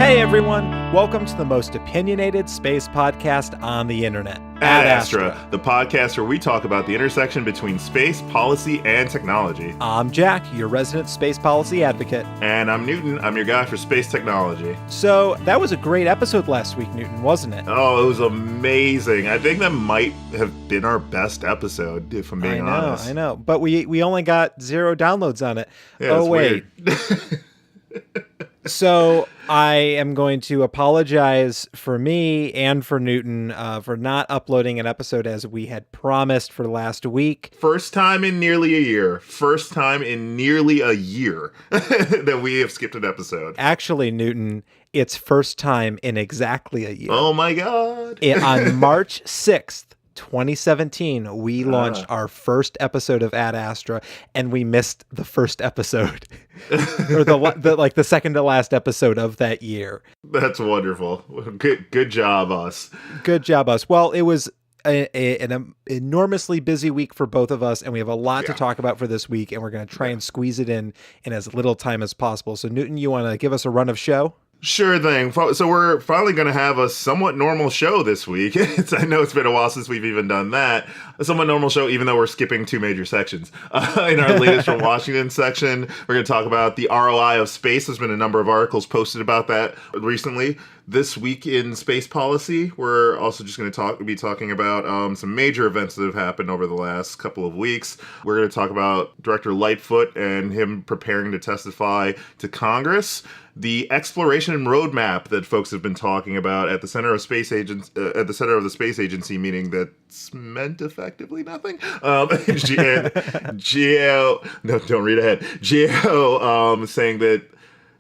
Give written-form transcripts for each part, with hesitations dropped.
Hey everyone, welcome to the most opinionated space podcast on the internet. Ad Astra, the podcast where we talk about the intersection between space, policy, and technology. I'm Jack, your resident space policy advocate. And I'm Newton, I'm your guy for space technology. So, that was a great episode last week, Newton, wasn't it? Oh, it was amazing. I think that might have been our best episode, if I'm being honest. I know, but we only got 0 downloads on it. Yeah, oh, wait. So I am going to apologize for me and for Newton for not uploading an episode as we had promised for last week. First time in nearly a year that we have skipped an episode. Actually, Newton, it's first time in exactly a year. Oh my God. On March 6th, 2017, we launched our first episode of Ad Astra, and we missed the first episode, or the second to last episode of that year. That's wonderful. Good job, us. Good job, us. Well, it was an enormously busy week for both of us, and we have a lot to talk about for this week, and we're going to try and squeeze it in as little time as possible. So, Newton, you want to give us a run of show? Sure thing. So we're finally going to have a somewhat normal show this week. I know it's been a while since we've even done that. A somewhat normal show, even though we're skipping 2 major sections. In our latest from Washington section, we're going to talk about the ROI of Space. There's been a number of articles posted about that recently. This week in space policy, we're also just going to be talking about some major events that have happened over the last couple of weeks. We're going to talk about Director Lightfoot and him preparing to testify to Congress. The exploration and roadmap that folks have been talking about at the center of the space agency, meaning that's meant effectively nothing. GAO, no, don't read ahead. GAO saying that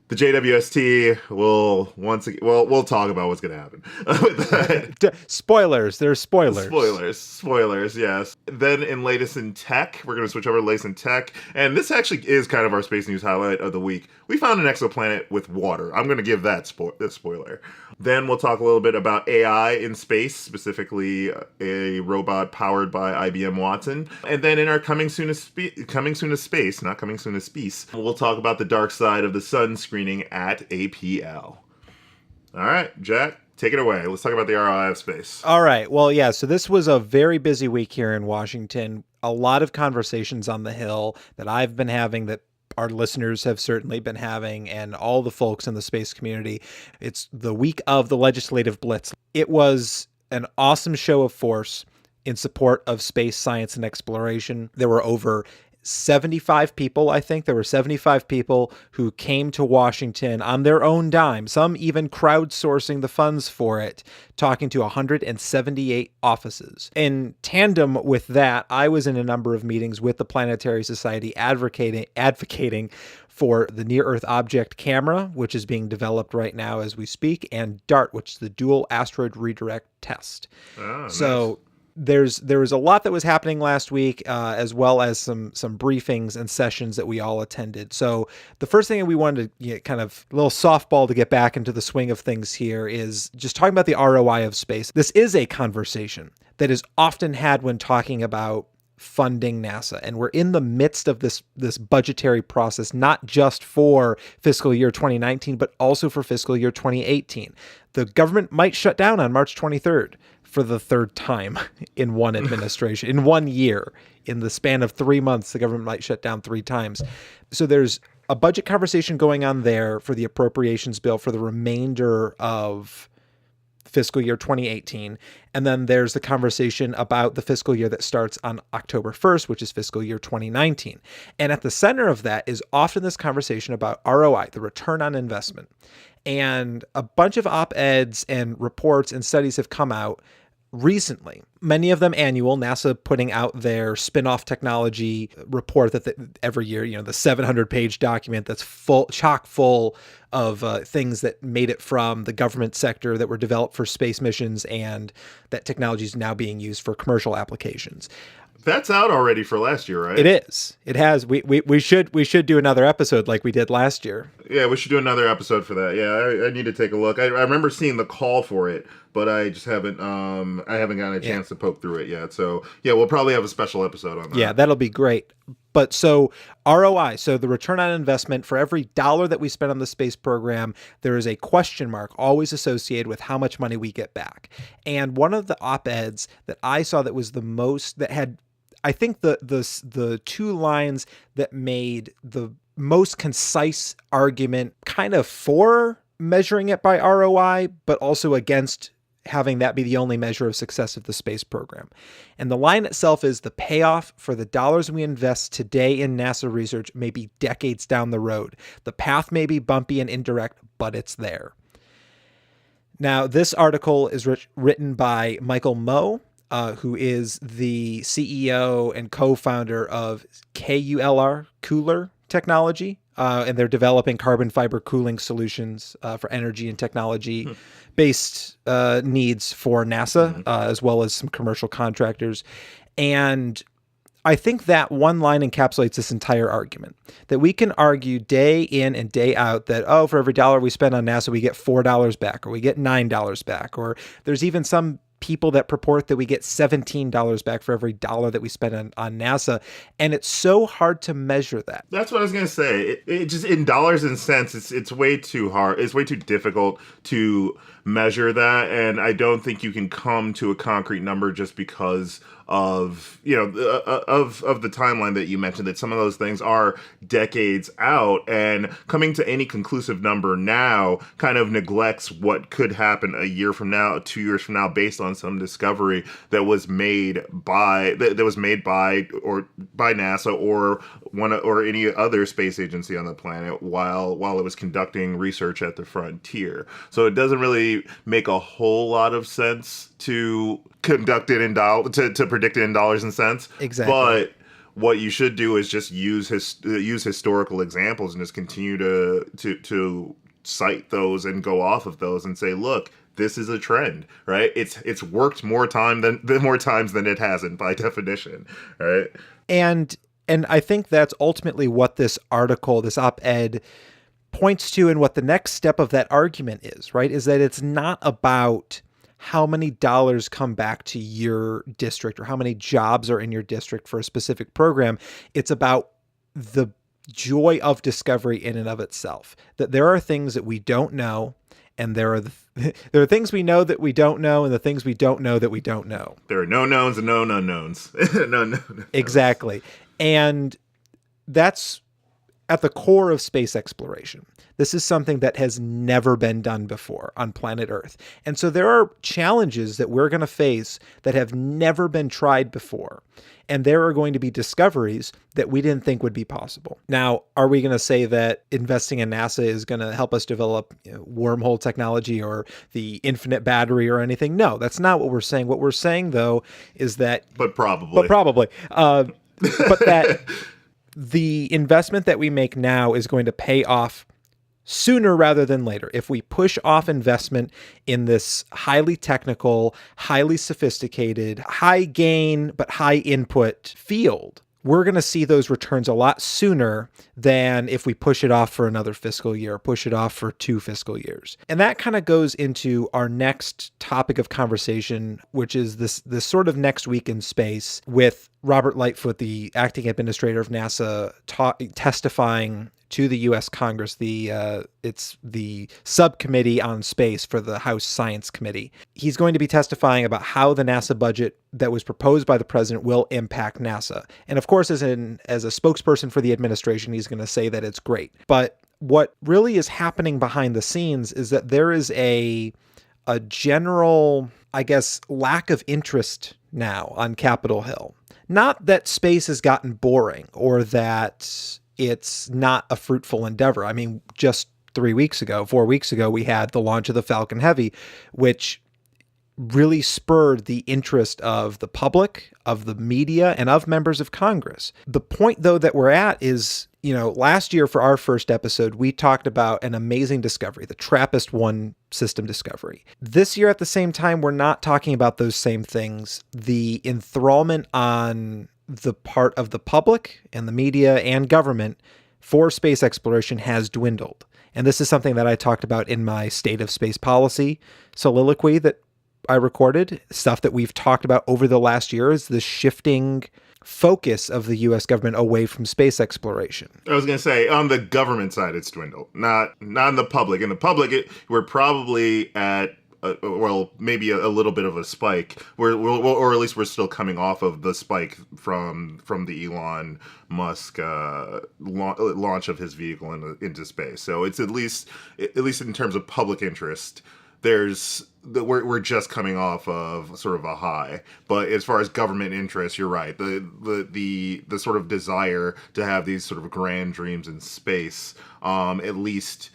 the JWST will once again, we'll talk about what's going to happen with that. Spoilers. There's spoilers. Spoilers, yes. Then in latest in tech, we're going to switch over to latest in tech. And this actually is kind of our space news highlight of the week. We found an exoplanet with water. I'm going to give that spoiler. Then we'll talk a little bit about AI in space, specifically a robot powered by IBM Watson. And then in our coming soon as space, we'll talk about the dark side of the sun screening at APL. All right, Jack, take it away. Let's talk about the ROI of Space. All right. Well, yeah, so this was a very busy week here in Washington. A lot of conversations on the Hill that I've been having, that our listeners have certainly been having, and all the folks in the space community. It's the week of the legislative blitz. It was an awesome show of force in support of space science and exploration. There were over 75 people, I think. There were 75 people who came to Washington on their own dime, some even crowdsourcing the funds for it, talking to 178 offices. In tandem with that, I was in a number of meetings with the Planetary Society advocating for the Near-Earth Object Camera, which is being developed right now as we speak, and DART, which is the Dual Asteroid Redirect Test. Oh, so nice. There was a lot that was happening last week, as well as some briefings and sessions that we all attended. So the first thing that we wanted to kind of a little softball to get back into the swing of things here is just talking about the ROI of space. This is a conversation that is often had when talking about funding NASA, and we're in the midst of this budgetary process, not just for fiscal year 2019, but also for fiscal year 2018. The government might shut down on March 23rd for the third time in one administration, in 1 year. In the span of 3 months, the government might shut down 3 times. So there's a budget conversation going on there for the appropriations bill for the remainder of fiscal year 2018. And then there's the conversation about the fiscal year that starts on October 1st, which is fiscal year 2019. And at the center of that is often this conversation about ROI, the return on investment. And a bunch of op-eds and reports and studies have come out recently, many of them annual, NASA putting out their spin-off technology report that every year, the 700-page document that's chock full of things that made it from the government sector that were developed for space missions, and that technology is now being used for commercial applications. That's out already for last year, right? It is. It has. We should do another episode like we did last year. Yeah, we should do another episode for that. Yeah, I need to take a look. I remember seeing the call for it, but I just haven't gotten a chance to poke through it yet. So yeah, we'll probably have a special episode on that. Yeah, that'll be great. But so ROI, so the return on investment, for every dollar that we spend on the space program, there is a question mark always associated with how much money we get back. And one of the op-eds that I saw that was the most, that had, I think the two lines that made the most concise argument kind of for measuring it by ROI, but also against having that be the only measure of success of the space program. And the line itself is: the payoff for the dollars we invest today in NASA research may be decades down the road. The path may be bumpy and indirect, but it's there. Now, this article is written by Michael Moe, who is the CEO and co-founder of KULR, Cooler Technology, and they're developing carbon fiber cooling solutions for energy and technology-based needs for NASA, as well as some commercial contractors. And I think that one line encapsulates this entire argument, that we can argue day in and day out that, oh, for every dollar we spend on NASA, we get $4 back, or we get $9 back, or there's even some people that purport that we get $17 back for every dollar that we spend on NASA. And it's so hard to measure that. That's what I was going to say. It just, in dollars and cents, it's way too hard. It's way too difficult to measure that. And I don't think you can come to a concrete number just because of, of the timeline that you mentioned, that some of those things are decades out, and coming to any conclusive number now kind of neglects what could happen a year from now, 2 years from now, based on some discovery that was made by NASA or any other space agency on the planet while it was conducting research at the frontier. So it doesn't really make a whole lot of sense to conduct it to predict it in dollars and cents. Exactly. But what you should do is just use historical examples and just continue to cite those and go off of those and say, look, this is a trend, right? It's worked more times than it hasn't, by definition, right? And I think that's ultimately what this article, this op-ed, points to, and what the next step of that argument is, right? Is that it's not about how many dollars come back to your district or how many jobs are in your district for a specific program. It's about the joy of discovery in and of itself, that there are things that we don't know, and there are things we know that we don't know, and the things we don't know that we don't know. There are no knowns and no unknowns. No. Exactly. And that's at the core of space exploration. This is something that has never been done before on planet Earth. And so there are challenges that we're going to face that have never been tried before. And there are going to be discoveries that we didn't think would be possible. Now, are we going to say that investing in NASA is going to help us develop wormhole technology or the infinite battery or anything? No, that's not what we're saying. What we're saying, though, is that... But probably. But that the investment that we make now is going to pay off sooner rather than later. If we push off investment in this highly technical, highly sophisticated, high gain, but high input field, we're going to see those returns a lot sooner than if we push it off for another fiscal year, push it off for 2 fiscal years. And that kind of goes into our next topic of conversation, which is this sort of next week in space, with Robert Lightfoot, the acting administrator of NASA, testifying to the U.S. Congress. It's the subcommittee on space for the House Science Committee. He's going to be testifying about how the NASA budget that was proposed by the president will impact NASA. And of course, as a spokesperson for the administration, he's going to say that it's great. But what really is happening behind the scenes is that there is a general, I guess, lack of interest now on Capitol Hill. Not that space has gotten boring or that it's not a fruitful endeavor. I mean, just 4 weeks ago, we had the launch of the Falcon Heavy, which really spurred the interest of the public, of the media, and of members of Congress. The point, though, that we're at is, last year for our first episode, we talked about an amazing discovery, the TRAPPIST-1 system discovery. This year, at the same time, we're not talking about those same things. The enthrallment on the part of the public and the media and government for space exploration has dwindled. And this is something that I talked about in my State of Space Policy soliloquy that I recorded, stuff that we've talked about over the last year, is the shifting focus of the U.S. government away from space exploration. I was going to say, on the government side, it's dwindled, not in the public. In the public, we're probably at maybe a little bit of a spike, or at least we're still coming off of the spike from the Elon Musk launch of his vehicle into space. So it's at least in terms of public interest, we're just coming off of sort of a high. But as far as government interest, you're right. The sort of desire to have these sort of grand dreams in space, at least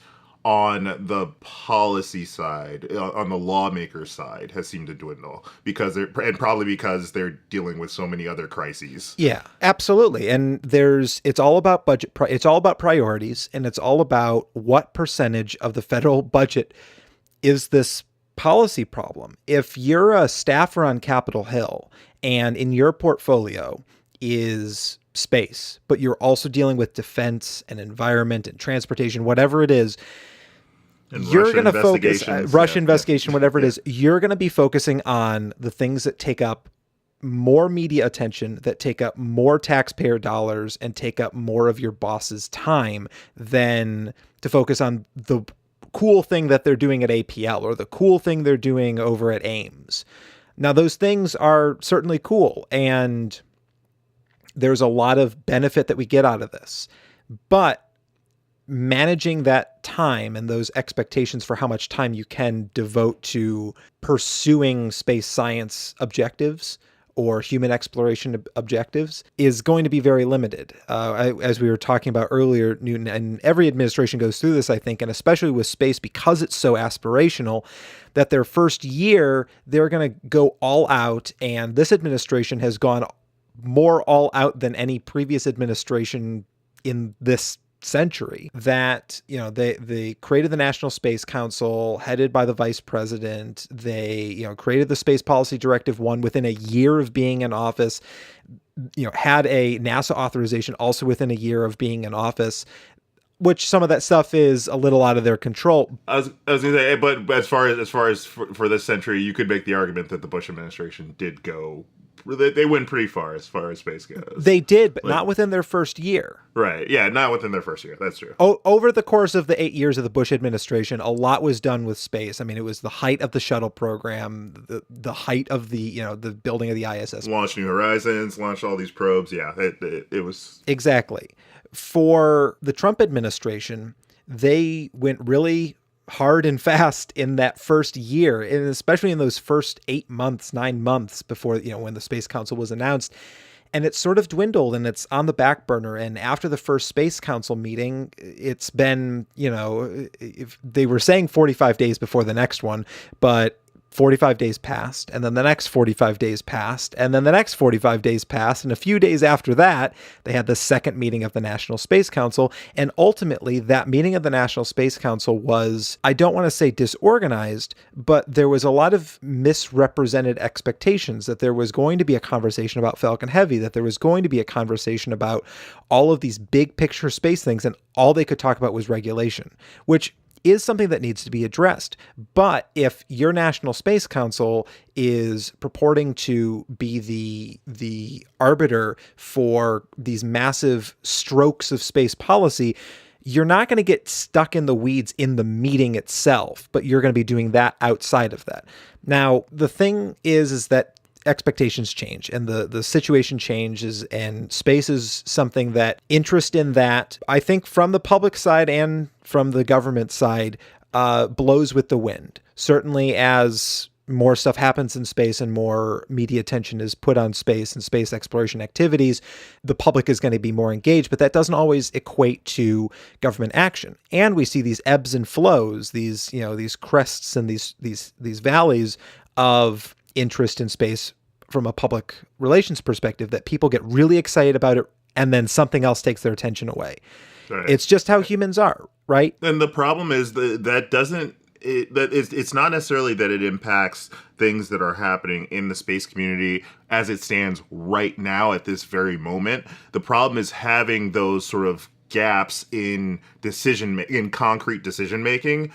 on the policy side, on the lawmaker side, has seemed to dwindle probably because they're dealing with so many other crises. Yeah, absolutely. And it's all about budget. It's all about priorities, and it's all about what percentage of the federal budget is this policy problem. If you're a staffer on Capitol Hill and in your portfolio is space, but you're also dealing with defense and environment and transportation, whatever it is, And you're going to focus Russia yeah, investigation, whatever it is, you're going to be focusing on the things that take up more media attention, that take up more taxpayer dollars and take up more of your boss's time than to focus on the cool thing that they're doing at APL or the cool thing they're doing over at Ames. Now, those things are certainly cool, and there's a lot of benefit that we get out of this. But managing that time and those expectations for how much time you can devote to pursuing space science objectives or human exploration objectives is going to be very limited. As we were talking about earlier, Newton, and every administration goes through this, I think, and especially with space, because it's so aspirational, that their first year, they're going to go all out. And this administration has gone more all out than any previous administration in this century. That, they created the National Space Council headed by the vice president. They, created the Space Policy Directive 1 within a year of being in office, had a NASA authorization also within a year of being in office, which some of that stuff is a little out of their control. I was going to say, but as far as for this century, you could make the argument that the Bush administration did go. They went pretty far as space goes. They did, but not within their first year. Right. Yeah, not within their first year. That's true. Over the course of the 8 years of the Bush administration, a lot was done with space. I mean, it was the height of the shuttle program, the height of the building of the ISS. Launched New Horizons, launched all these probes. Yeah, it was... Exactly. For the Trump administration, they went really hard and fast in that first year, and especially in those first 9 months before, when the Space Council was announced. And it's sort of dwindled and it's on the back burner. And after the first Space Council meeting, it's been, if they were saying 45 days before the next one, but 45 days passed, and then the next 45 days passed, and then the next 45 days passed, and a few days after that, they had the second meeting of the National Space Council, and ultimately, that meeting of the National Space Council was, I don't want to say disorganized, but there was a lot of misrepresented expectations that there was going to be a conversation about Falcon Heavy, that there was going to be a conversation about all of these big picture space things, and all they could talk about was regulation, which is something that needs to be addressed. But if your National Space Council is purporting to be the arbiter for these massive strokes of space policy, you're not going to get stuck in the weeds in the meeting itself, but you're going to be doing that outside of that. Now, the thing is that expectations change and the situation changes, and space is something that interest in that, I think from the public side and from the government side, blows with the wind. Certainly as more stuff happens in space and more media attention is put on space and space exploration activities, the public is going to be more engaged, but that doesn't always equate to government action. And we see these ebbs and flows, these crests and these valleys of interest in space from a public relations perspective, that people get really excited about it and then something else takes their attention away. Right. It's just how humans are, right? And the problem is it's not necessarily that it impacts things that are happening in the space community as it stands right now at this very moment. The problem is having those sort of gaps in concrete decision making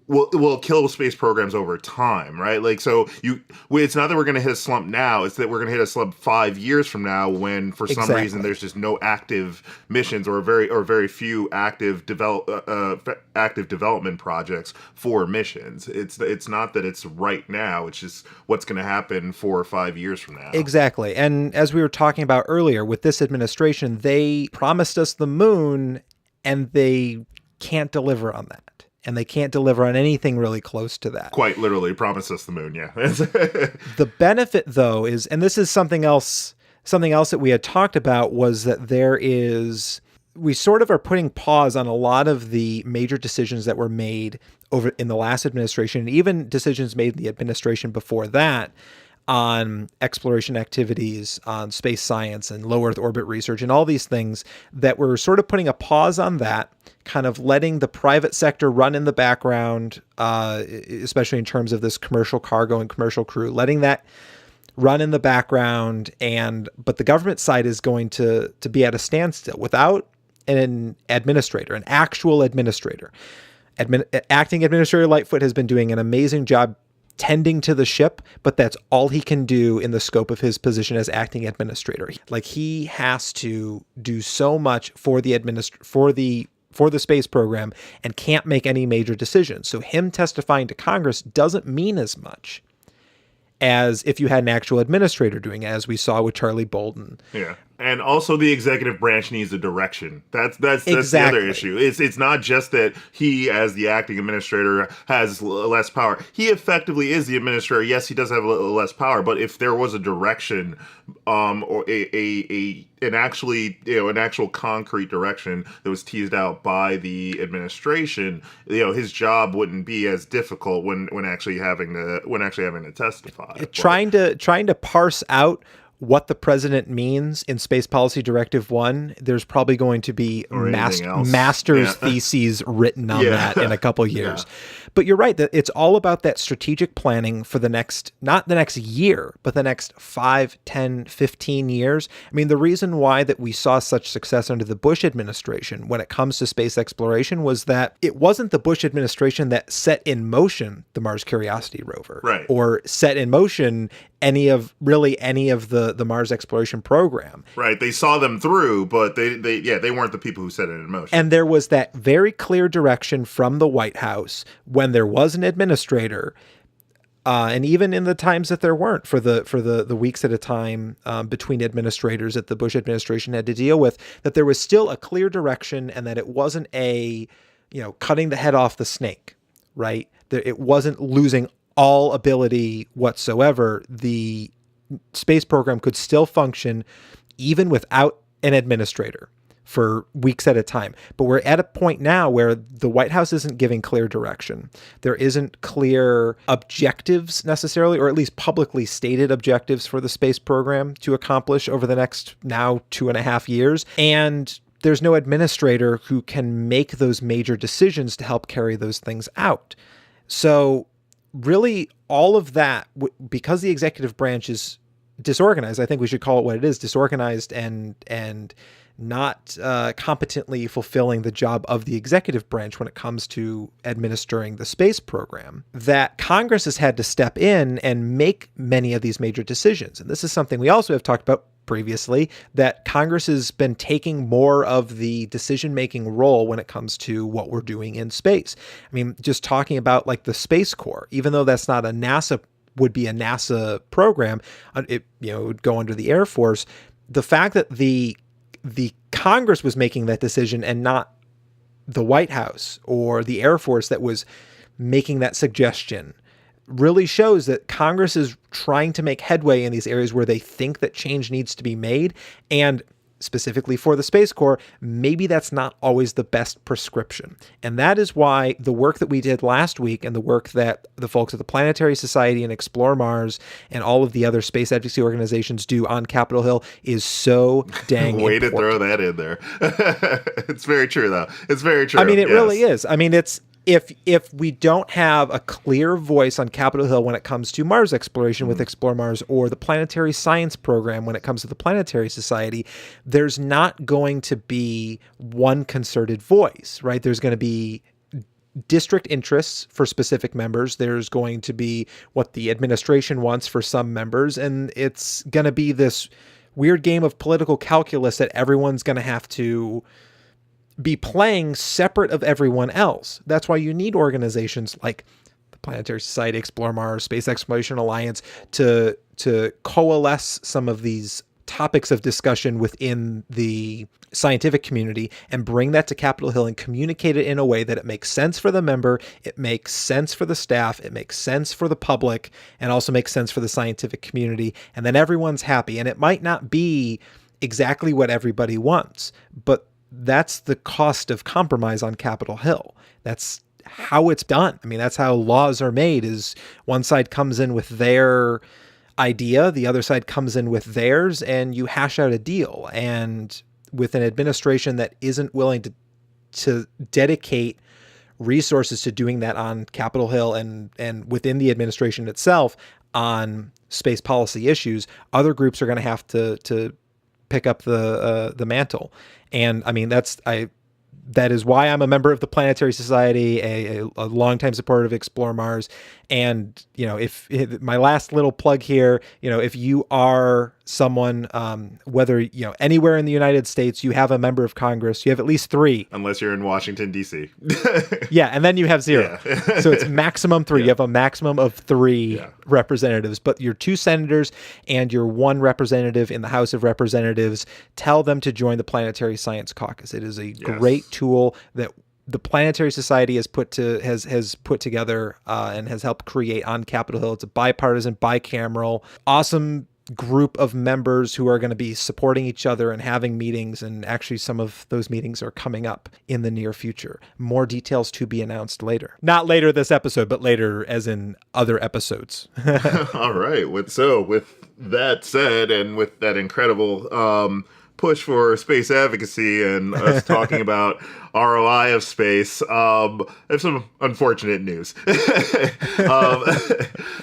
will kill space programs over time, right? Like, so it's not that we're going to hit a slump now; it's that we're going to hit a slump 5 years from now, when for some reason there's just no active missions or very few active development projects for missions. It's not that it's right now; it's just what's going to happen 4 or 5 years from now. Exactly. And as we were talking about earlier, with this administration, they promised us the moon, and they can't deliver on that. And they can't deliver on anything really close to that. Quite literally promised us the moon, yeah. The benefit, though, is, and this is something else that we had talked about, was that we sort of are putting pause on a lot of the major decisions that were made over in the last administration, and even decisions made in the administration before that, on exploration activities, on space science and low Earth orbit research and all these things, that we're sort of putting a pause on that, kind of letting the private sector run in the background, especially in terms of this commercial cargo and commercial crew, letting that run in the background. But the government side is going to be at a standstill without an administrator, an actual administrator. Acting Administrator Lightfoot has been doing an amazing job tending to the ship, but that's all he can do in the scope of his position as acting administrator. Like, he has to do so much for the space program and can't make any major decisions. So him testifying to Congress doesn't mean as much as if you had an actual administrator doing it, as we saw with Charlie Bolden. Yeah. And also the executive branch needs a direction. That's Exactly. the other issue. It's not just that he, as the acting administrator, has less power. He effectively is the administrator. Yes, he does have a little less power, but if there was a direction, or an actual concrete direction that was teased out by the administration, his job wouldn't be as difficult when actually having to testify. Trying to parse out what the president means in Space Policy Directive 1, there's probably going to be master's theses written on that in a couple years. Yeah. But you're right that it's all about that strategic planning for not the next year, but the next 5, 10, 15 years. I mean, the reason why that we saw such success under the Bush administration when it comes to space exploration was that it wasn't the Bush administration that set in motion the Mars Curiosity rover, right, or set in motion any of the Mars exploration program. Right. They saw them through, but they weren't the people who set it in motion. And there was that very clear direction from the White House when there was an administrator, and even in the times that there weren't, for the weeks at a time between administrators that the Bush administration had to deal with, that there was still a clear direction, and that it wasn't cutting the head off the snake, right? That it wasn't losing all ability whatsoever. The space program could still function even without an administrator for weeks at a time. But we're at a point now where the White House isn't giving clear direction. There isn't clear objectives necessarily, or at least publicly stated objectives for the space program to accomplish over the next now 2.5 years. And there's no administrator who can make those major decisions to help carry those things out. So really, all of that, because the executive branch is disorganized, I think we should call it what it is, disorganized and not competently fulfilling the job of the executive branch when it comes to administering the space program, that Congress has had to step in and make many of these major decisions. And this is something we also have talked about previously, that Congress has been taking more of the decision-making role when it comes to what we're doing in space. I mean, just talking about like the Space Corps, even though that's not would be a NASA program, it would go under the Air Force. The fact that the Congress was making that decision and not the White House or the Air Force that was making that suggestion really shows that Congress is trying to make headway in these areas where they think that change needs to be made. And specifically for the Space Corps, maybe that's not always the best prescription. And that is why the work that we did last week and the work that the folks at the Planetary Society and Explore Mars and all of the other space advocacy organizations do on Capitol Hill is so dang Way important. To throw that in there. It's very true, though. It's very true. I mean, it really is. I mean, it's if we don't have a clear voice on Capitol Hill when it comes to Mars exploration with Explore Mars, or the Planetary Science program when it comes to the Planetary Society, there's not going to be one concerted voice, right? There's going to be district interests for specific members. There's going to be what the administration wants for some members. And it's going to be this weird game of political calculus that everyone's going to have to be playing separate of everyone else. That's why you need organizations like the Planetary Society, Explore Mars, Space Exploration Alliance to coalesce some of these topics of discussion within the scientific community and bring that to Capitol Hill and communicate it in a way that it makes sense for the member, it makes sense for the staff, it makes sense for the public, and also makes sense for the scientific community. And then everyone's happy. And it might not be exactly what everybody wants, but that's the cost of compromise on Capitol Hill. That's how it's done. I mean, that's how laws are made, is one side comes in with their idea, the other side comes in with theirs, and you hash out a deal. And with an administration that isn't willing to dedicate resources to doing that on Capitol Hill and within the administration itself on space policy issues, other groups are going to have to pick up the mantle. And I mean, that is why I'm a member of the Planetary Society, a longtime supporter of Explore Mars. And, if my last little plug here, if you are someone, whether, anywhere in the United States, you have a member of Congress, you have at least 3. Unless you're in Washington, D.C. Yeah, and then you have 0. Yeah. So it's maximum 3. Yeah. You have a maximum of 3 representatives, but your 2 senators and your 1 representative in the House of Representatives, tell them to join the Planetary Science Caucus. It is a great tool that the Planetary Society has put together and has helped create on Capitol Hill. It's a bipartisan, bicameral, awesome group of members who are going to be supporting each other and having meetings. And actually, some of those meetings are coming up in the near future. More details to be announced later. Not later this episode, but later as in other episodes. All right. With that said, and with that incredible push for space advocacy and us talking about ROI of space, I have some unfortunate news.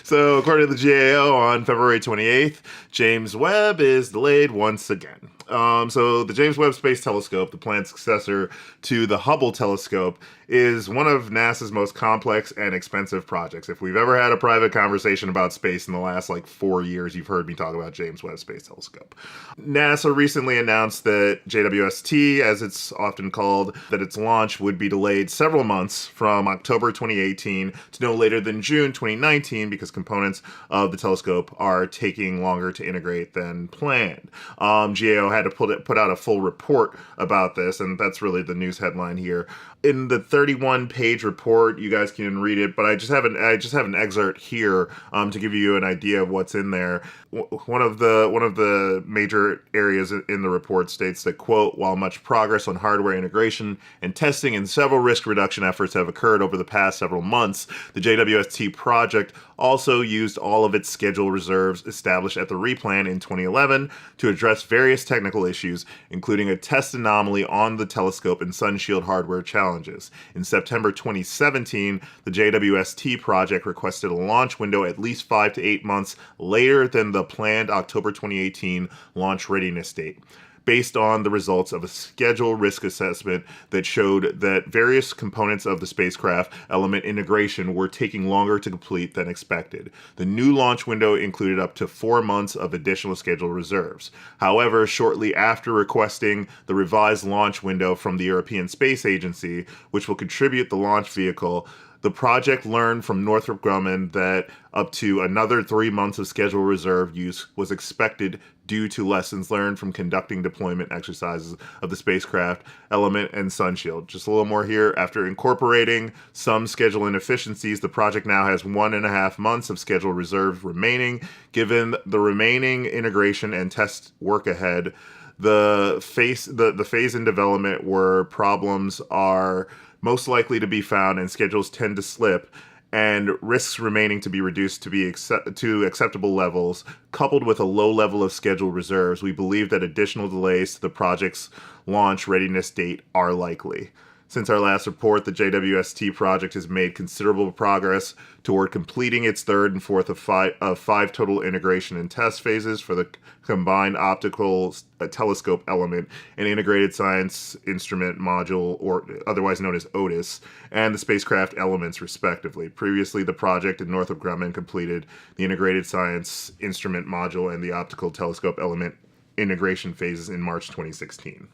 So according to the GAO, on February 28th, James Webb is delayed once again. So the James Webb Space Telescope, the planned successor to the Hubble telescope, is one of NASA's most complex and expensive projects. If we've ever had a private conversation about space in the last 4 years, you've heard me talk about James Webb Space Telescope. NASA recently announced that JWST, as it's often called, that its launch would be delayed several months from October 2018 to no later than June 2019 because components of the telescope are taking longer to integrate than planned. GAO had to put out a full report about this, and that's really the news headline here. In the 31-page report, you guys can read it, but I just have an excerpt here to give you an idea of what's in there. One of the major areas in the report states that, quote, while much progress on hardware integration and testing and several risk reduction efforts have occurred over the past several months, the JWST project also used all of its schedule reserves established at the replan in 2011 to address various technical issues, including a test anomaly on the telescope and sunshield hardware challenges. In September 2017, the JWST project requested a launch window at least 5 to 8 months later than the planned October 2018 launch readiness date, based on the results of a schedule risk assessment that showed that various components of the spacecraft element integration were taking longer to complete than expected. The new launch window included up to 4 months of additional schedule reserves. However, shortly after requesting the revised launch window from the European Space Agency, which will contribute the launch vehicle, the project learned from Northrop Grumman that up to another 3 months of schedule reserve use was expected due to lessons learned from conducting deployment exercises of the spacecraft, element, and sunshield. Just a little more here. After incorporating some schedule inefficiencies, the project now has 1.5 months of schedule reserve remaining. Given the remaining integration and test work ahead, the phase in development where problems are most likely to be found and schedules tend to slip, and risks remaining to be reduced to acceptable levels, coupled with a low level of schedule reserves, we believe that additional delays to the project's launch readiness date are likely. Since our last report, the JWST project has made considerable progress toward completing its third and fourth of five total integration and test phases for the combined optical telescope element and integrated science instrument module, or otherwise known as OTIS, and the spacecraft elements, respectively. Previously, the project in Northrop Grumman completed the integrated science instrument module and the optical telescope element integration phases in March 2016.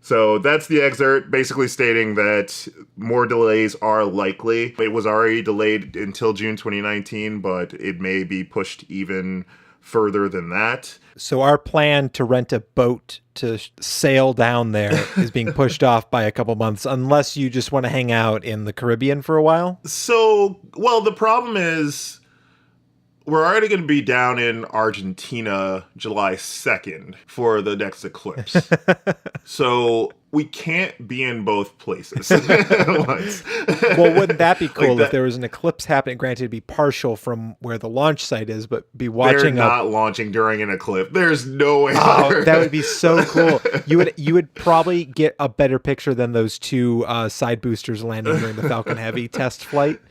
So that's the excerpt, basically stating that more delays are likely. It was already delayed until June 2019, but it may be pushed even further than that. So our plan to rent a boat to sail down there is being pushed off by a couple months, unless you just want to hang out in the Caribbean for a while. So, well, the problem is we're already going to be down in Argentina July 2nd for the next eclipse. So we can't be in both places at once. Well, wouldn't that be cool Like if there was an eclipse happening? Granted, it'd be partial from where the launch site is, but be watching. They're not launching during an eclipse. There's no way. Oh, that would be so cool. You would probably get a better picture than those two side boosters landing during the Falcon Heavy test flight.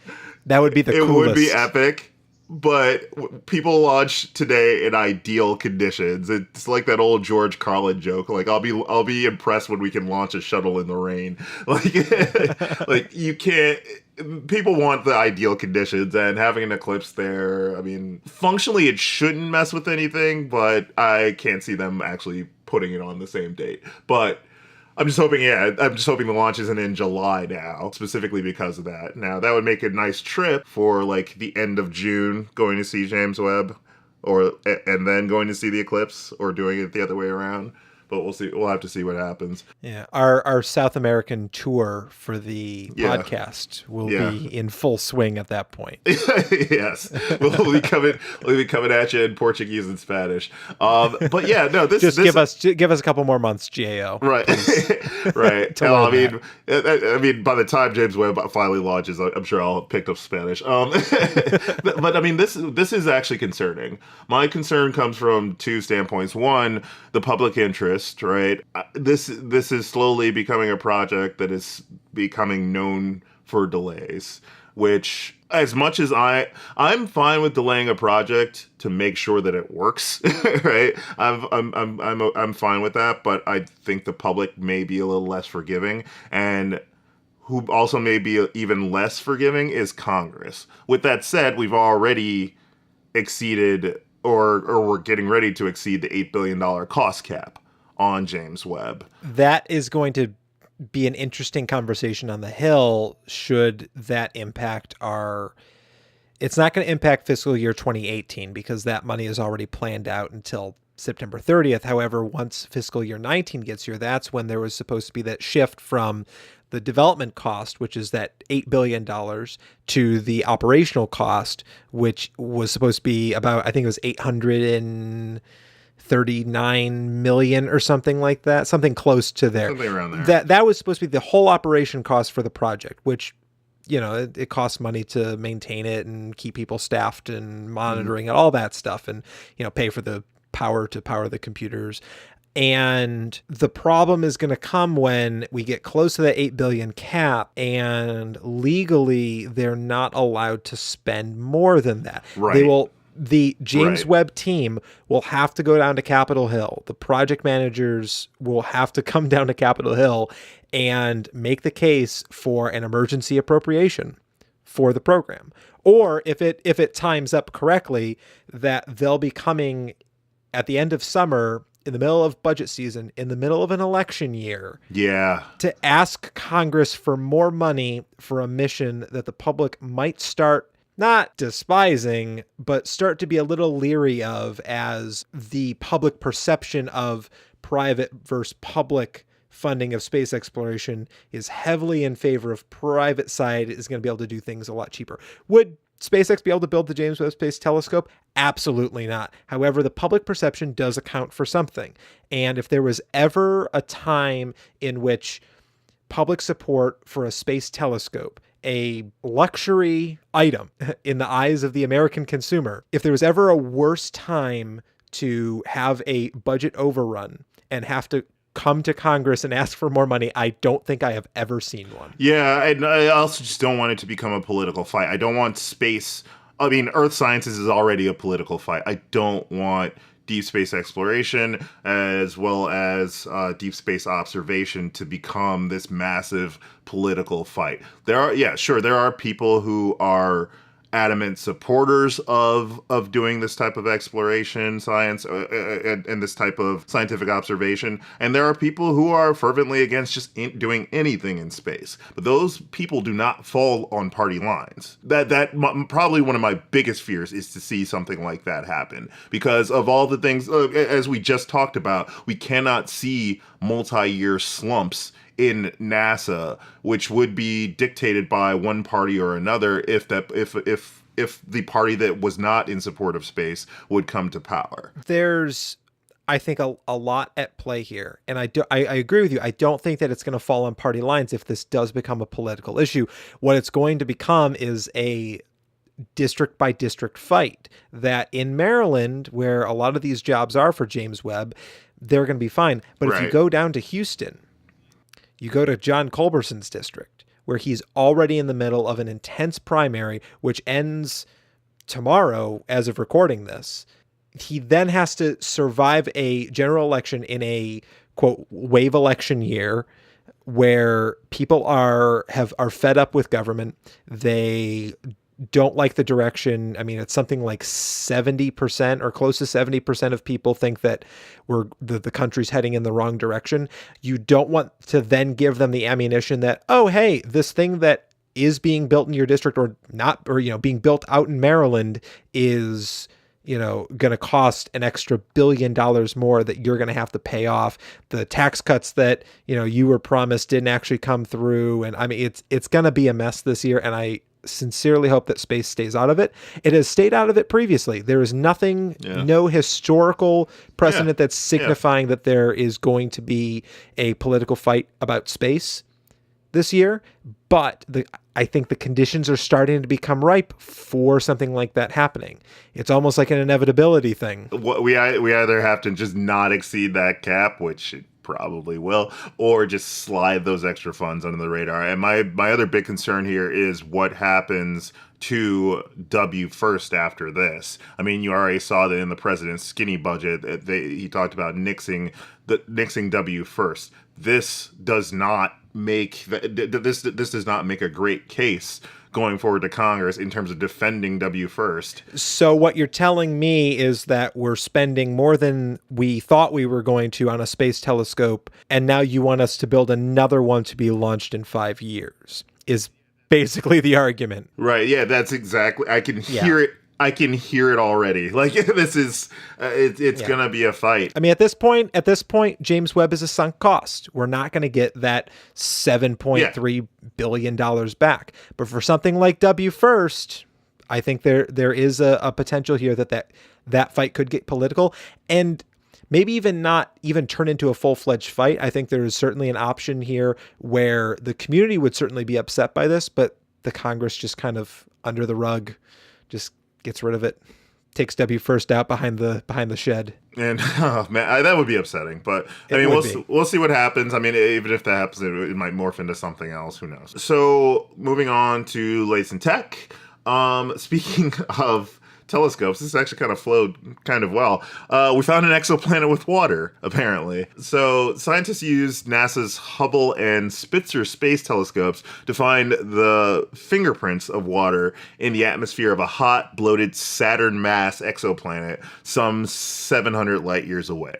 That would be the coolest. It would be epic. But people launch today in ideal conditions. It's like that old George Carlin joke. Like I'll be impressed when we can launch a shuttle in the rain. Like you can't. People want the ideal conditions, and having an eclipse there. I mean, functionally it shouldn't mess with anything, but I can't see them actually putting it on the same date. But I'm just hoping the launch isn't in July now, specifically because of that. Now, that would make a nice trip for, like, the end of June, going to see James Webb, and then going to see the eclipse, or doing it the other way around. But we'll see. We'll have to see what happens. Yeah, our South American tour for the podcast will be in full swing at that point. Yes, we'll be coming at you in Portuguese and Spanish. But yeah, no, this give us a couple more months, GAO. Right, right. I mean, by the time James Webb finally launches, I'm sure I'll have picked up Spanish. But I mean, this is actually concerning. My concern comes from two standpoints. One, the public interest. Right, this is slowly becoming a project that is becoming known for delays. Which, as much as I'm fine with delaying a project to make sure that it works, right? I'm fine with that, but I think the public may be a little less forgiving, and who also may be even less forgiving is Congress. With that said, we've already exceeded, or we're getting ready to exceed the $8 billion cost cap on James Webb. That is going to be an interesting conversation on the Hill. Should that impact it's not going to impact fiscal year 2018 because that money is already planned out until September 30th. However, once fiscal year 19 gets here, that's when there was supposed to be that shift from the development cost, which is that $8 billion, to the operational cost, which was supposed to be about, I think it was 839 million or something like that, something close to there. Something around there. That was supposed to be the whole operation cost for the project, which, you know, it costs money to maintain it and keep people staffed and monitoring and all that stuff, and, you know, pay for the power to power the computers. And the problem is going to come when we get close to that 8 billion cap, and legally they're not allowed to spend more than that. Right. The James Webb team will have to go down to Capitol Hill. The project managers will have to come down to Capitol Hill and make the case for an emergency appropriation for the program. Or if it times up correctly, that they'll be coming at the end of summer, in the middle of budget season, in the middle of an election year, to ask Congress for more money for a mission that the public might start not despising, but start to be a little leery of, as the public perception of private versus public funding of space exploration is heavily in favor of private side is going to be able to do things a lot cheaper. Would SpaceX be able to build the James Webb Space Telescope? Absolutely not. However, the public perception does account for something. And if there was ever a time in which public support for a space telescope, a luxury item in the eyes of the American consumer, if there was ever a worse time to have a budget overrun and have to come to Congress and ask for more money. I don't think I have ever seen one. Yeah, and I also just don't want it to become a political fight. I don't want space. I mean, Earth sciences is already a political fight. I don't want deep space exploration as well as deep space observation to become this massive political fight. There are people who are adamant supporters of doing this type of exploration science and this type of scientific observation, and there are people who are fervently against just doing anything in space. But those people do not fall on party lines. Probably one of my biggest fears is to see something like that happen, because of all the things as we just talked about, we cannot see multi-year slumps in NASA, which would be dictated by one party or another if the party that was not in support of space would come to power. There's, I think, a lot at play here. And I agree with you. I don't think that it's going to fall on party lines if this does become a political issue. What it's going to become is a district by district fight, that in Maryland, where a lot of these jobs are for James Webb, they're going to be fine. But if you go down to Houston, you go to John Culberson's district, where he's already in the middle of an intense primary, which ends tomorrow as of recording this. He then has to survive a general election in a, quote, wave election year, where people are fed up with government. They don't like the direction. I mean, it's something like 70% or close to 70% of people think that the country's heading in the wrong direction. You don't want to then give them the ammunition that, oh, hey, this thing that is being built in your district or not, or, being built out in Maryland is, going to cost an extra $1 billion more that you're going to have to pay off. The tax cuts that, you were promised didn't actually come through. And I mean, it's going to be a mess this year. And I sincerely hope that space stays out of it. It has stayed out of it previously. There is nothing, no historical precedent that's signifying that there is going to be a political fight about space this year. But I think the conditions are starting to become ripe for something like that happening. It's almost like an inevitability thing. We either have to just not exceed that cap, which it probably will, or just slide those extra funds under the radar. And my other big concern here is what happens to W first after this. I mean, you already saw that in the president's skinny budget, he talked about nixing W first. This does not make this does not make a great case going forward to Congress in terms of defending W first. So what you're telling me is that we're spending more than we thought we were going to on a space telescope, and now you want us to build another one to be launched in 5 years, is basically the argument. Right. Yeah, that's exactly. I can hear it. I can hear it already. Like, this is, it's going to be a fight. I mean, at this point, James Webb is a sunk cost. We're not going to get that $7.3 billion back. But for something like W first, I think there is a potential here that fight could get political, and maybe even not even turn into a full-fledged fight. I think there is certainly an option here where the community would certainly be upset by this, but the Congress just kind of under the rug just gets rid of it, takes W first out behind the shed. And oh man, that would be upsetting. But I mean, we'll see what happens. I mean, even if that happens, it might morph into something else. Who knows? So moving on to latest in tech. Speaking of telescopes, this actually kind of flowed kind of well. We found an exoplanet with water, apparently. So scientists used NASA's Hubble and Spitzer space telescopes to find the fingerprints of water in the atmosphere of a hot, bloated Saturn mass exoplanet some 700 light years away.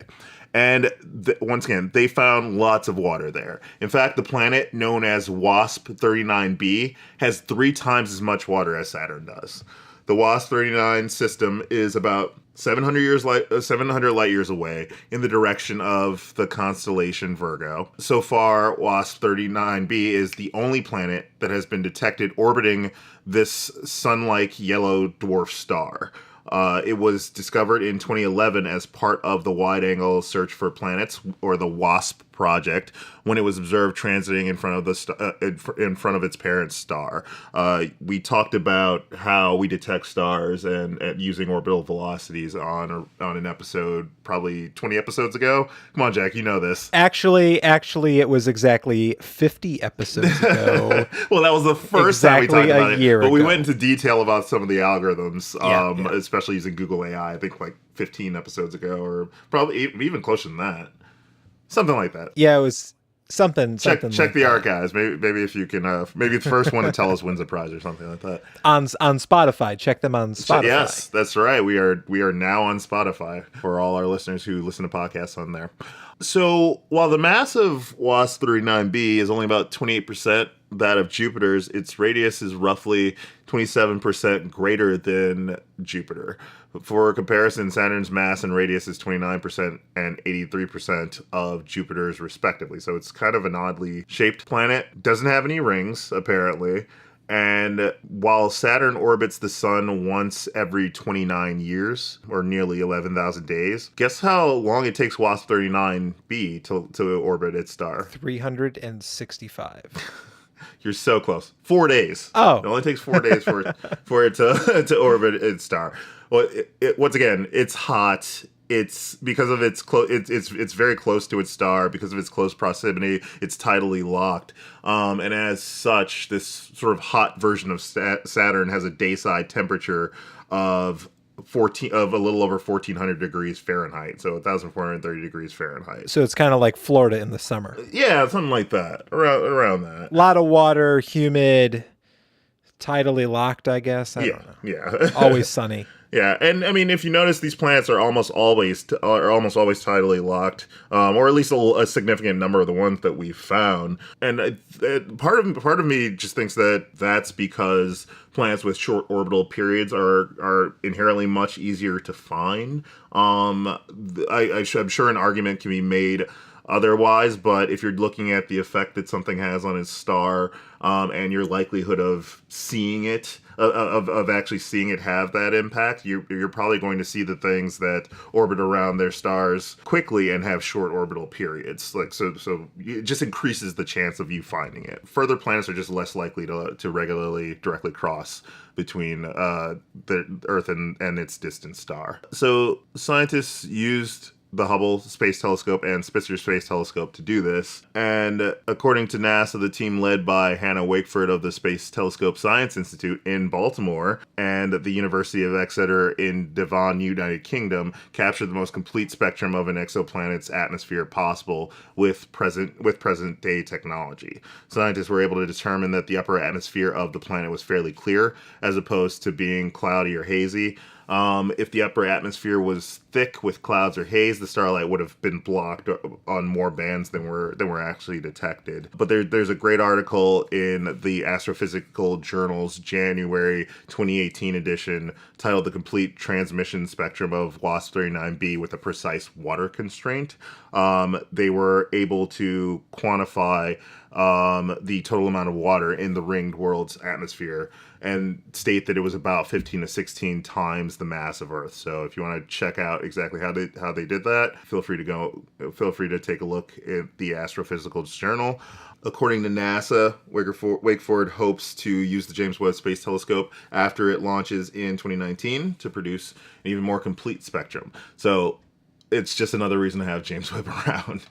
And once again, they found lots of water there. In fact, the planet, known as WASP-39b, has 3 times as much water as Saturn does. The WASP-39 system is about 700 light years away in the direction of the constellation Virgo. So far, WASP-39b is the only planet that has been detected orbiting this sun-like yellow dwarf star. It was discovered in 2011 as part of the Wide-Angle Search for Planets, or the WASP project, when it was observed transiting in front of in front of its parent star. We talked about how we detect stars and using orbital velocities on an episode probably 20 episodes ago. Come on, Jack, you know this. Actually, it was exactly 50 episodes ago. Well, that was the first time we talked about it. But we ago. went into detail about some of the algorithms, especially using Google AI, I think like 15 episodes ago, or probably even closer than that. Something like that. Yeah, it was something. Check like the archives. Maybe if you can, maybe the first one to tell us wins a prize or something like that. On Spotify. Check them on Spotify. Yes, that's right. We are now on Spotify for all our listeners who listen to podcasts on there. So while the mass of WASP 39b is only about 28% that of Jupiter's, its radius is roughly 27% greater than Jupiter. For comparison, Saturn's mass and radius is 29% and 83% of Jupiter's, respectively. So it's kind of an oddly shaped planet. Doesn't have any rings, apparently. And while Saturn orbits the sun once every 29 years, or nearly 11,000 days, guess how long it takes WASP 39b to orbit its star? 365. You're so close. 4 days. Oh. It only takes 4 days for it to orbit its star. Well, once again, it's hot. It's because of its it's very close to its star. Because of its close proximity, it's tidally locked. And as such, this sort of hot version of Saturn has a dayside temperature of a little over 1,400 degrees Fahrenheit, so 1,430 degrees Fahrenheit. So it's kind of like Florida in the summer. Yeah, something like that. Around that. A lot of water, humid, tidally locked, I guess. I don't know. Yeah. Always sunny. Yeah, and I mean, if you notice, these planets are almost always tidally locked, or at least a significant number of the ones that we've found. And part of me just thinks that that's because planets with short orbital periods are inherently much easier to find. I'm sure an argument can be made otherwise, but if you're looking at the effect that something has on its star, and your likelihood of seeing it, of actually seeing it have that impact, you're probably going to see the things that orbit around their stars quickly and have short orbital periods. Like so it just increases the chance of you finding it. Further planets are just less likely to regularly directly cross between the Earth and its distant star. So scientists used the Hubble Space Telescope and Spitzer Space Telescope to do this. And according to NASA, the team led by Hannah Wakeford of the Space Telescope Science Institute in Baltimore and the University of Exeter in Devon, United Kingdom, captured the most complete spectrum of an exoplanet's atmosphere possible with present-day technology. Scientists were able to determine that the upper atmosphere of the planet was fairly clear, as opposed to being cloudy or hazy. If the upper atmosphere was thick with clouds or haze, the starlight would have been blocked on more bands than were actually detected. But there's a great article in the Astrophysical Journal's January 2018 edition titled "The Complete Transmission Spectrum of WASP 39b with a Precise Water Constraint." They were able to quantify the total amount of water in the ringed world's atmosphere and state that it was about 15 to 16 times the mass of Earth. So if you want to check out exactly how they did that, feel free to take a look at the Astrophysical Journal. According to NASA, Wakeford hopes to use the James Webb Space Telescope after it launches in 2019 to produce an even more complete spectrum. So it's just another reason to have James Webb around.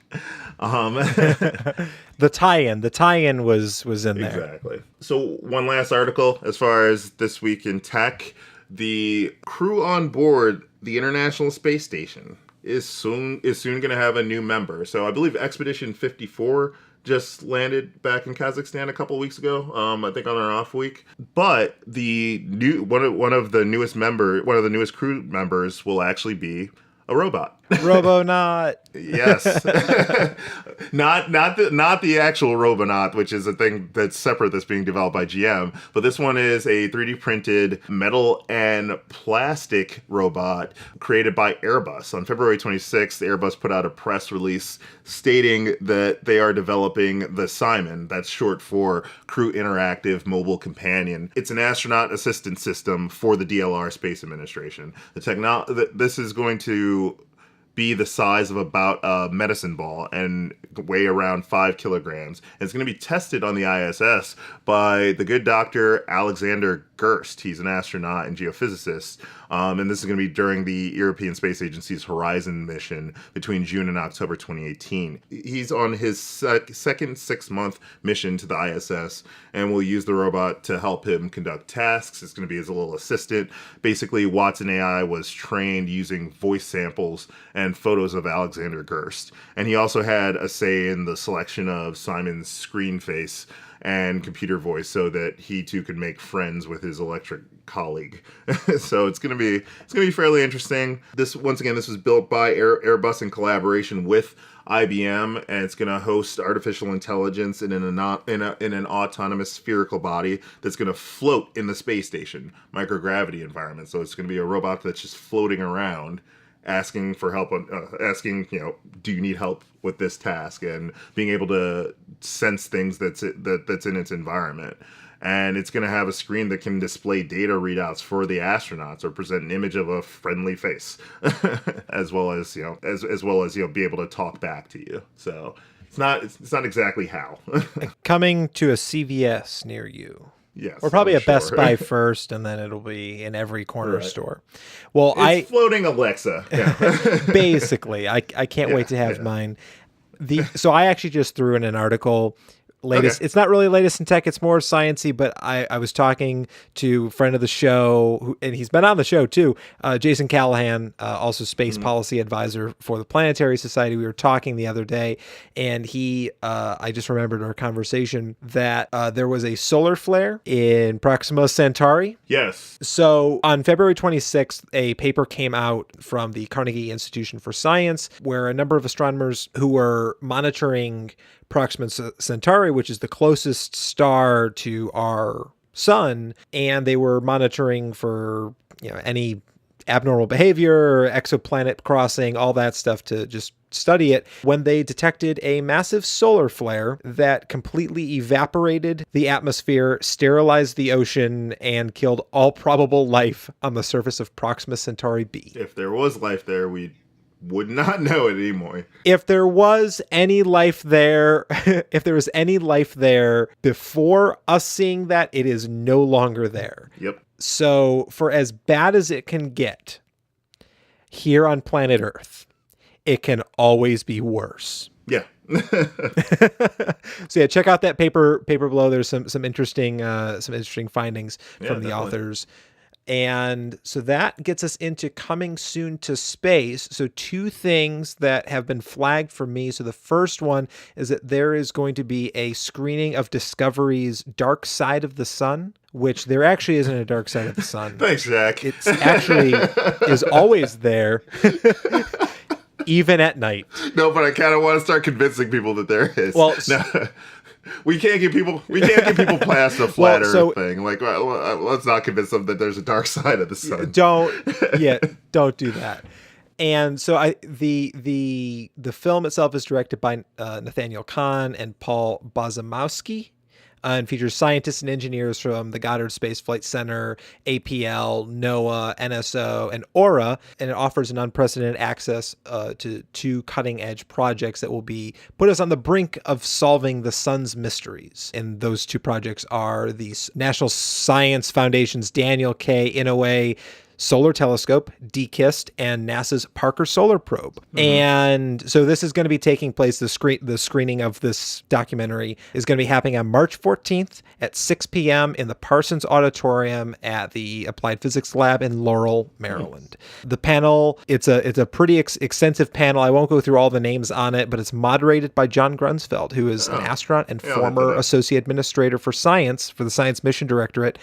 The tie-in was in there. Exactly. So one last article as far as this week in tech. The crew on board the International Space Station is soon going to have a new member. So I believe Expedition 54 just landed back in Kazakhstan a couple weeks ago. I think on our off week. But one of the newest crew members will actually be a robot. Robonaut. Yes. not the actual Robonaut, which is a thing that's separate that's being developed by GM, but this one is a 3D printed metal and plastic robot created by Airbus. On February 26th, Airbus put out a press release stating that they are developing the CIMON, that's short for Crew Interactive Mobile Companion. It's an astronaut assistance system for the DLR Space Administration. This is going to be the size of about a medicine ball and weigh around 5 kilograms. And it's going to be tested on the ISS by the good Dr. Alexander Gerst. He's an astronaut and geophysicist. And this is going to be during the European Space Agency's Horizon mission between June and October 2018. He's on his second 6-month mission to the ISS, and will use the robot to help him conduct tasks. It's going to be his little assistant. Basically, Watson AI was trained using voice samples and photos of Alexander Gerst. And he also had a say in the selection of Simon's screen face and computer voice so that he too could make friends with his electric colleague. So it's gonna be fairly interesting. This was built by Airbus in collaboration with IBM, and it's gonna host artificial intelligence in an autonomous spherical body that's gonna float in the space station microgravity environment. So it's gonna be a robot that's just floating around, asking for help, do you need help with this task, and being able to sense things that's in its environment. And it's going to have a screen that can display data readouts for the astronauts or present an image of a friendly face, as well as be able to talk back to you. So it's not exactly how. Coming to a CVS near you. Yes, or probably I'm a Best sure. Buy first, and then it'll be in every corner Right. store. Well, It's floating Alexa. Yeah. basically, I can't wait to have mine. So I actually just threw in an article. Latest. Okay. It's not really latest in tech. It's more sciencey, but I was talking to a friend of the show, and he's been on the show too, Jason Callahan, also space policy advisor for the Planetary Society. We were talking the other day, and I just remembered our conversation that there was a solar flare in Proxima Centauri. Yes. So on February 26th, a paper came out from the Carnegie Institution for Science, where a number of astronomers who were monitoring Proxima Centauri, which is the closest star to our sun, and they were monitoring for any abnormal behavior, exoplanet crossing, all that stuff to just study it, when they detected a massive solar flare that completely evaporated the atmosphere, sterilized the ocean, and killed all probable life on the surface of Proxima Centauri B. If there was life there, we would not know it anymore. If there was any life there, before us seeing that, it is no longer there. Yep. So for as bad as it can get here on planet Earth, it can always be worse. Yeah. So yeah, check out that paper below. There's some interesting findings from the definitely. authors. And so that gets us into coming soon to space. So 2 things that have been flagged for me. So the first one is that there is going to be a screening of Discovery's Dark Side of the Sun, which there actually isn't a dark side of the sun. Thanks, Jack. It's actually is always there, even at night. No, but I kind of want to start convincing people that there is. Well, no. We can't get people past the flat Earth thing. Like, let's not convince them that there's a dark side of the sun. Don't do that. And so the film itself is directed by Nathaniel Kahn and Paul Bozomowski. And features scientists and engineers from the Goddard Space Flight Center, APL, NOAA, NSO, and AURA, and it offers an unprecedented access to 2 cutting-edge projects that will put us on the brink of solving the sun's mysteries. And those 2 projects are the National Science Foundation's Daniel K. Inouye Solar Telescope, DKIST, and NASA's Parker Solar Probe. Mm-hmm. And so this is going to be taking place, the screening of this documentary is going to be happening on March 14th at 6 p.m. in the Parsons Auditorium at the Applied Physics Lab in Laurel, Maryland. Mm-hmm. The panel, it's a pretty extensive panel. I won't go through all the names on it, but it's moderated by John Grunsfeld, who is an astronaut and former associate administrator for science for the Science Mission Directorate.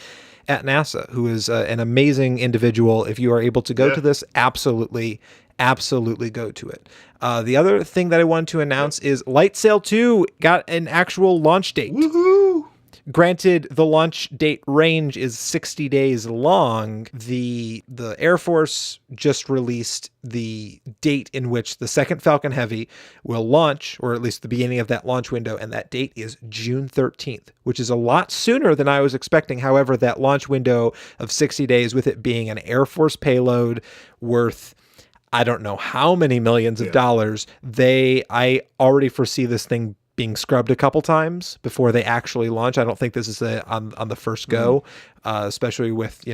at NASA, who is an amazing individual. If you are able to go to this, absolutely go to it. The other thing that I wanted to announce is LightSail 2 got an actual launch date. Woohoo! Granted, the launch date range is 60 days long. The Air Force just released the date in which the second Falcon Heavy will launch, or at least the beginning of that launch window, and that date is June 13th, which is a lot sooner than I was expecting. However, that launch window of 60 days, with it being an Air Force payload worth I don't know how many millions of dollars, I already foresee this thing being scrubbed a couple times before they actually launch. I don't think this is on the first go, especially with,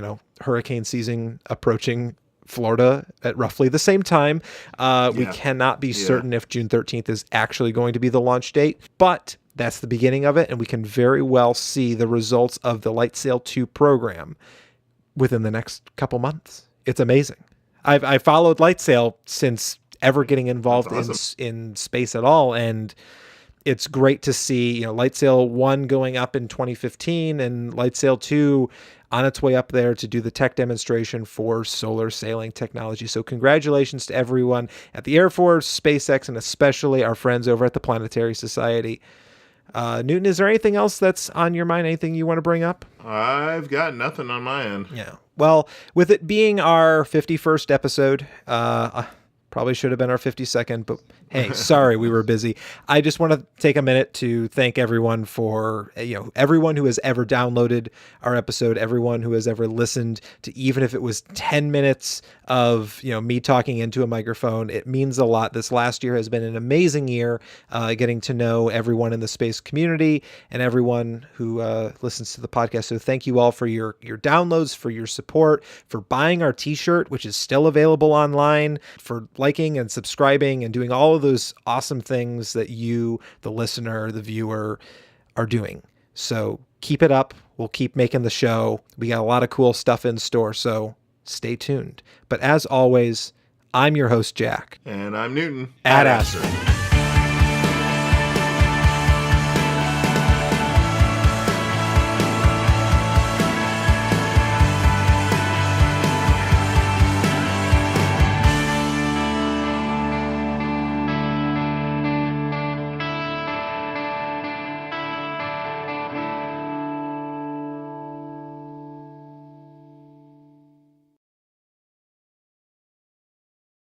hurricane season approaching Florida at roughly the same time. We cannot be certain if June 13th is actually going to be the launch date, but that's the beginning of it. And we can very well see the results of the LightSail 2 program within the next couple months. It's amazing. I followed LightSail since ever getting involved in space at all. And it's great to see, LightSail 1 going up in 2015 and LightSail 2 on its way up there to do the tech demonstration for solar sailing technology. So congratulations to everyone at the Air Force, SpaceX, and especially our friends over at the Planetary Society. Newton, is there anything else that's on your mind? Anything you want to bring up? I've got nothing on my end. Yeah. Well, with it being our 51st episode, probably should have been our 52nd, but hey, sorry, we were busy. I just want to take a minute to thank everyone for, everyone who has ever downloaded our episode, everyone who has ever listened to, even if it was 10 minutes of, me talking into a microphone. It means a lot. This last year has been an amazing year, getting to know everyone in the space community and everyone who listens to the podcast. So thank you all for your downloads, for your support, for buying our t-shirt, which is still available online, for liking and subscribing and doing all of those awesome things that you, the listener, the viewer, are doing. So keep it up. We'll keep making the show. We got a lot of cool stuff in store, so stay tuned. But as always, I'm your host, Jack. And I'm Newton. Ad Astra.